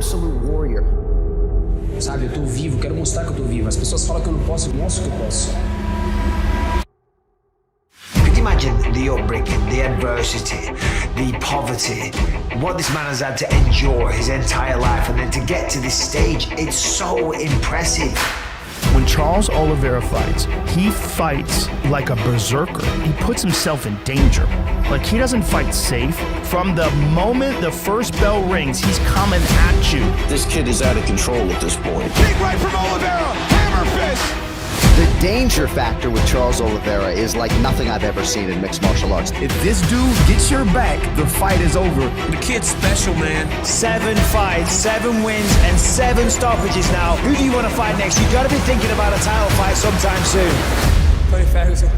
absolute warrior. Sabe, eu tô vivo, quero mostrar que eu tô vivo. As pessoas falam que eu não posso, eu mostro que eu posso. Could you imagine the upbringing, the adversity, the poverty, what this man has had to endure his entire life, and then to get to this stage, it's so impressive. When Charles Oliveira fights, he fights like a berserker. He puts himself in danger. Like, he doesn't fight safe. From the moment the first bell rings, he's coming at you. This kid is out of control at this point. Big right from Oliveira, hammer fist. The danger factor with Charles Oliveira is like nothing I've ever seen in mixed martial arts. If this dude gets your back, the fight is over. The kid's special, man. 7 fights, 7 wins, and 7 stoppages now. Who do you want to fight next? You gotta be thinking about a title fight sometime soon. Tony Ferguson.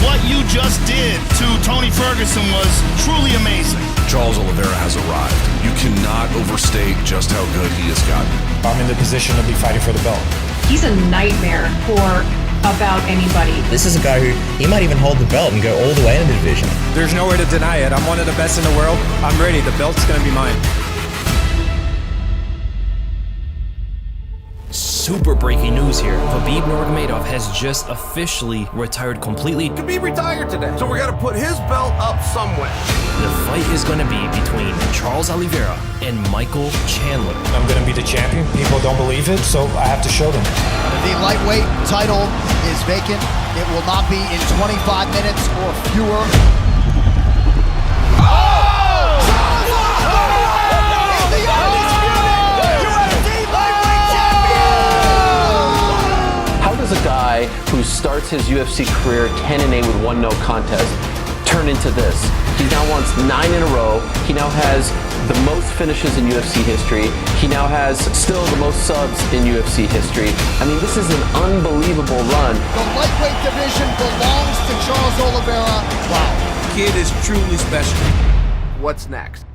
What you just did to Tony Ferguson was truly amazing. Charles Oliveira has arrived. You cannot overstate just how good he has gotten. I'm in the position to be fighting for the belt. He's a nightmare for about anybody. This is a guy who, he might even hold the belt and go all the way in the division. There's no way to deny it. I'm one of the best in the world. I'm ready. The belt's gonna be mine. Super breaking news here. Khabib Nurmagomedov has just officially retired completely. Khabib retired today, so we gotta put his belt up somewhere. The fight is gonna be between Charles Oliveira and Michael Chandler. I'm gonna be the champion. People don't believe it, so I have to show them. The lightweight title is vacant. It will not be in 25 minutes or fewer. A guy who starts his UFC career 10-8 with 1 no contest turn into this. He now wants 9 in a row. He now has the most finishes in UFC history. He now has still the most subs in UFC history. I mean, this is an unbelievable run. The lightweight division belongs to Charles Oliveira. Wow. Kid is truly special. What's next?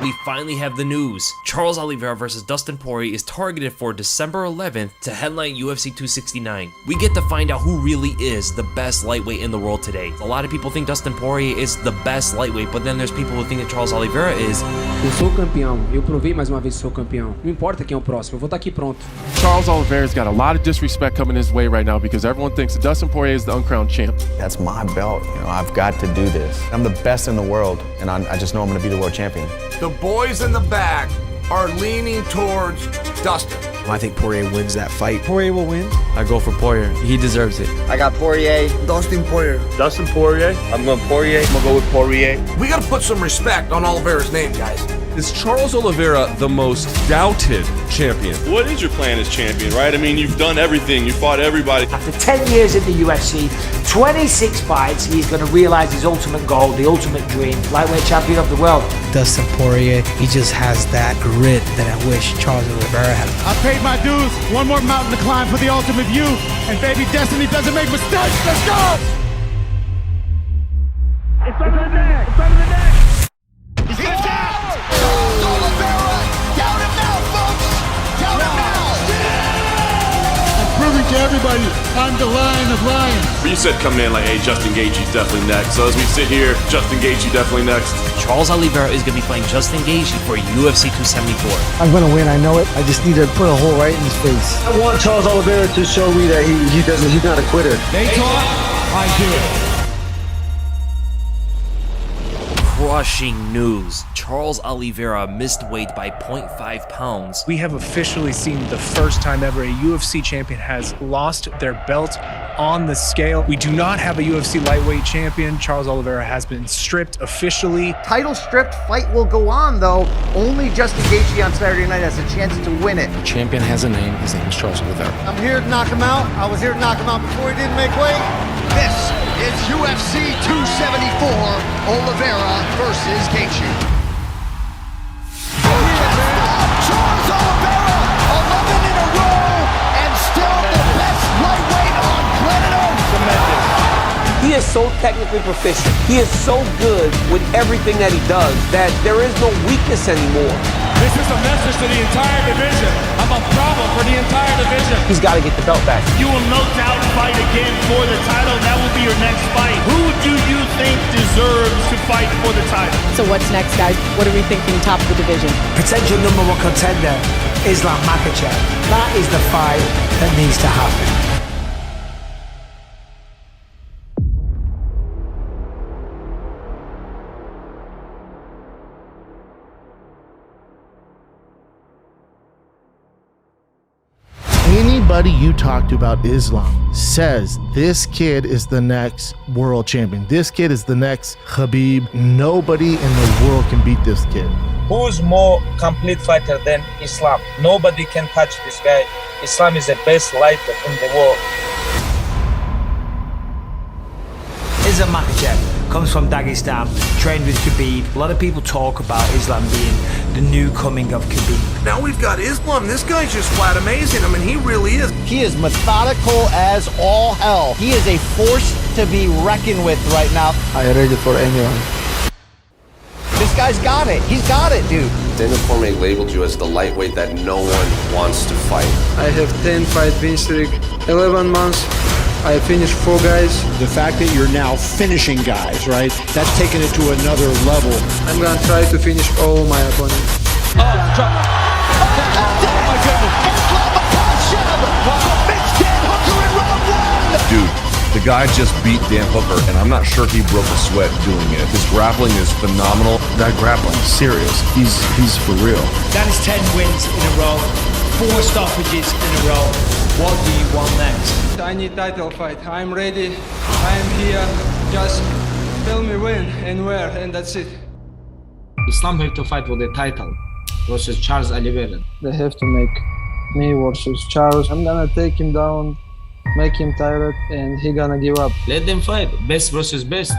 We finally have the news. Charles Oliveira versus Dustin Poirier is targeted for December 11th to headline UFC 269. We get to find out who really is the best lightweight in the world today. A lot of people think Dustin Poirier is the best lightweight, but then there's people who think that Charles Oliveira is. Eu sou campeão. Eu provei mais uma vez que sou campeão. Não importa quem é o próximo, eu vou estar aqui pronto. Charles Oliveira's got a lot of disrespect coming his way right now because everyone thinks that Dustin Poirier is the uncrowned champ. That's my belt. You know, I've got to do this. I'm the best in the world, and I just know I'm going to be the world champion. The boys in the back are leaning towards Dustin. I think Poirier wins that fight. Poirier will win. I go for Poirier. He deserves it. I got Poirier. Dustin Poirier. Dustin Poirier. I'm going Poirier. I'm going to go with Poirier. We gotta put some respect on Oliveira's name, guys. Is Charles Oliveira the most doubted champion? What is your plan as champion, right? I mean, you've done everything. You fought everybody. After 10 years in the UFC, 26 fights, he's going to realize his ultimate goal, the ultimate dream, lightweight champion of the world. Dustin Poirier, he just has that grit that I wish Charles Oliveira had. I paid my dues. One more mountain to climb for the ultimate view. And baby, destiny doesn't make mistakes. Let's go! It's under the neck. It's under the neck. He's down. Charles Oliveira, count him now, folks. Count him now. I'm proving to everybody I'm the Lion of Lions. But you said coming in like, hey, Justin Gaethje's definitely next. So as we sit here, Justin Gaethje definitely next. Charles Oliveira is going to be fighting Justin Gaethje for UFC 274. I'm going to win, I know it. I just need to put a hole right in his face. I want Charles Oliveira to show me that he's not a quitter. They talk, I do it. Crushing news. Charles Oliveira missed weight by 0.5 pounds. We have officially seen the first time ever a UFC champion has lost their belt on the scale. We do not have a UFC lightweight champion. Charles Oliveira has been stripped officially. Title stripped, fight will go on though. Only Justin Gaethje on Saturday night has a chance to win it. The champion has a name. His name is Charles Oliveira. I'm here to knock him out. I was here to knock him out before he didn't make weight. This is UFC 274, Oliveira versus Gaethje. Charles Oliveira, 11 in a row, and still the best lightweight on planet Earth. Tremendous. He is so technically proficient. He is so good with everything that he does that there is no weakness anymore. This is a message to the entire division. I'm a problem for the entire division. He's got to get the belt back. You will no doubt fight again for the title. That will be your next fight. Who do you think deserves to fight for the title. So what's next, guys? What are we thinking top of the division? Potential #1 contender, Islam Makhachev. That is the fight that needs to happen. Anybody you talk to about Islam says this kid is the next world champion. This kid is the next Khabib. Nobody in the world can beat this kid. Who's more complete fighter than Islam? Nobody can touch this guy. Islam is the best lightweight in the world. Islam Makhachev comes from Dagestan, trained with Khabib. A lot of people talk about Islam being the new coming of Khabib. Now we've got Islam. This guy's just flat amazing. I mean, he really is. He is methodical as all hell. He is a force to be reckoned with right now. I am ready for anyone. This guy's got it. He's got it, dude. Daniel Cormier labeled you as the lightweight that no one wants to fight. I have 10-fight win streak, 11 months. I finished 4 guys. The fact that you're now finishing guys, right? That's taken it to another level. I'm gonna try to finish all my opponents. Oh my goodness. Islam Makhachev submits Dan Hooker in round 1. Dude, the guy just beat Dan Hooker, and I'm not sure he broke a sweat doing it. His grappling is phenomenal. That grappling is serious. He's for real. That is 10 wins in a row, 4 stoppages in a row. What do you want next? I need title fight. I'm ready. I'm here. Just tell me when and where, and that's it. Islam have to fight for the title versus Charles Oliveira. They have to make me versus Charles. I'm gonna take him down, make him tired, and he gonna give up. Let them fight. Best versus best.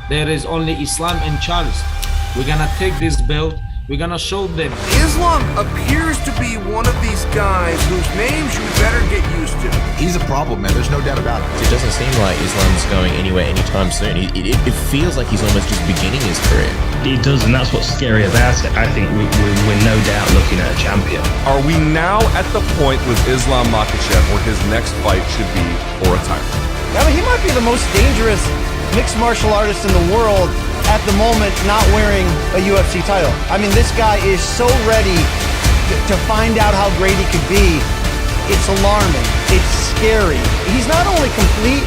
There is only Islam and Charles. We're gonna take this belt. We're gonna show them. Islam appears to be one of these guys whose names you better get used to. He's a problem, man. There's no doubt about it. It doesn't seem like Islam's going anywhere anytime soon. It feels like he's almost just beginning his career. It does, and that's what's scary about it. I think we're no doubt looking at a champion. Are we now at the point with Islam Makhachev where his next fight should be for a title? I mean, he might be the most dangerous mixed martial artist in the world at the moment, not wearing a UFC title. I mean, this guy is so ready to find out how great he could be. It's alarming. It's scary. He's not only complete,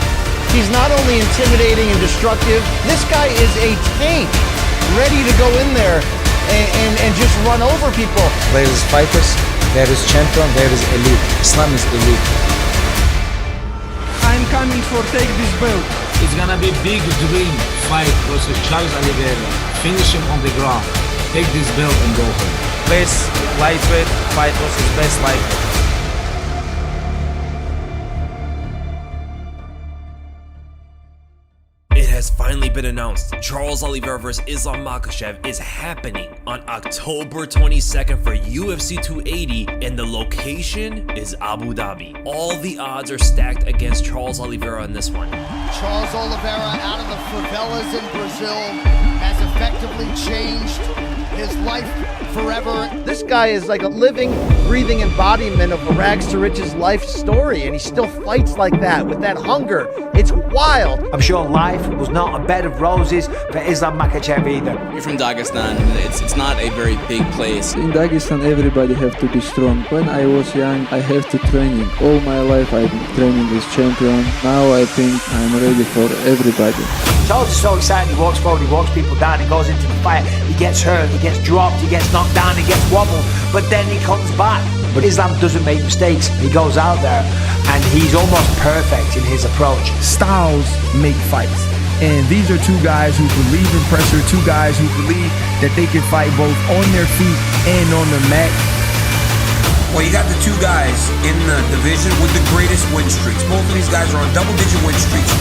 he's not only intimidating and destructive. This guy is a tank, ready to go in there and just run over people. There is fighters, there is champion, there is elite. Islam is elite. I'm coming for take this belt. It's gonna be big dream fight versus Charles Oliveira. Finish him on the ground. Take this belt and go home. Best lightweight fight versus best lightweight. It has finally been announced. Charles Oliveira vs. Islam Makhachev is happening on October 22nd for UFC 280, and the location is Abu Dhabi. All the odds are stacked against Charles Oliveira on this one. Charles Oliveira out of the favelas in Brazil has effectively changed his life forever. This guy is like a living, breathing embodiment of a rags to riches life story, and he still fights like that with that hunger. It's wild. I'm sure life was not a bed of roses for Islam Makhachev either. You're from Dagestan. It's not a very big place. In Dagestan, everybody have to be strong. When I was young, I have to training. All my life I've been training this champion. Now I think I'm ready for everybody. Charles is so excited. He walks forward, he walks people down, he goes into the fight, he gets hurt, he gets dropped, he gets knocked down, he gets wobbled, but then he comes back. But Islam doesn't make mistakes. He goes out there and he's almost perfect in his approach. Styles make fights. And these are two guys who believe in pressure, two guys who believe that they can fight both on their feet and on the mat. Well, you got the two guys in the division with the greatest win streaks. Both of these guys are on double-digit win streaks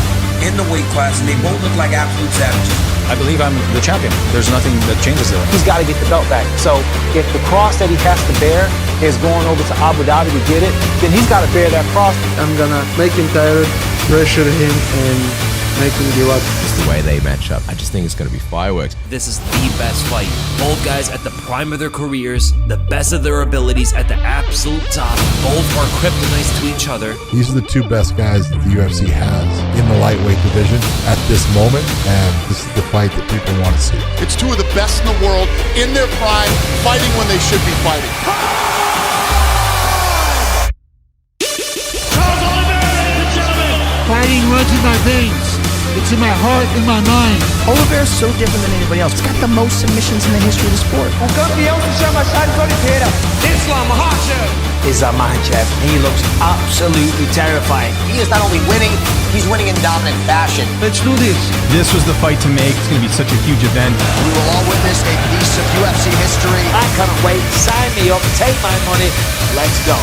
in the weight class, and they both look like absolute savages. I believe I'm the champion. There's nothing that changes there. He's got to get the belt back. So if the cross that he has to bear is going over to Abu Dhabi to get it, then he's got to bear that cross. I'm gonna make him tired, pressure him, and making you what? Just the way they match up. I just think it's going to be fireworks. This is the best fight. Both guys at the prime of their careers, the best of their abilities at the absolute top. Both are kryptonites to each other. These are the two best guys that the UFC has in the lightweight division at this moment, and this is the fight that people want to see. It's two of the best in the world in their prime, fighting when they should be fighting. Fighting runs in my veins. It's in my heart, in my mind. Oliveira's so different than anybody else. He's got the most submissions in the history of the sport. Islam Makhachev. He looks absolutely terrifying. He is not only winning, he's winning in dominant fashion. Let's do this. This was the fight to make. It's going to be such a huge event. We will all witness a piece of UFC history. I cannot wait. Sign me up. Take my money. Let's go.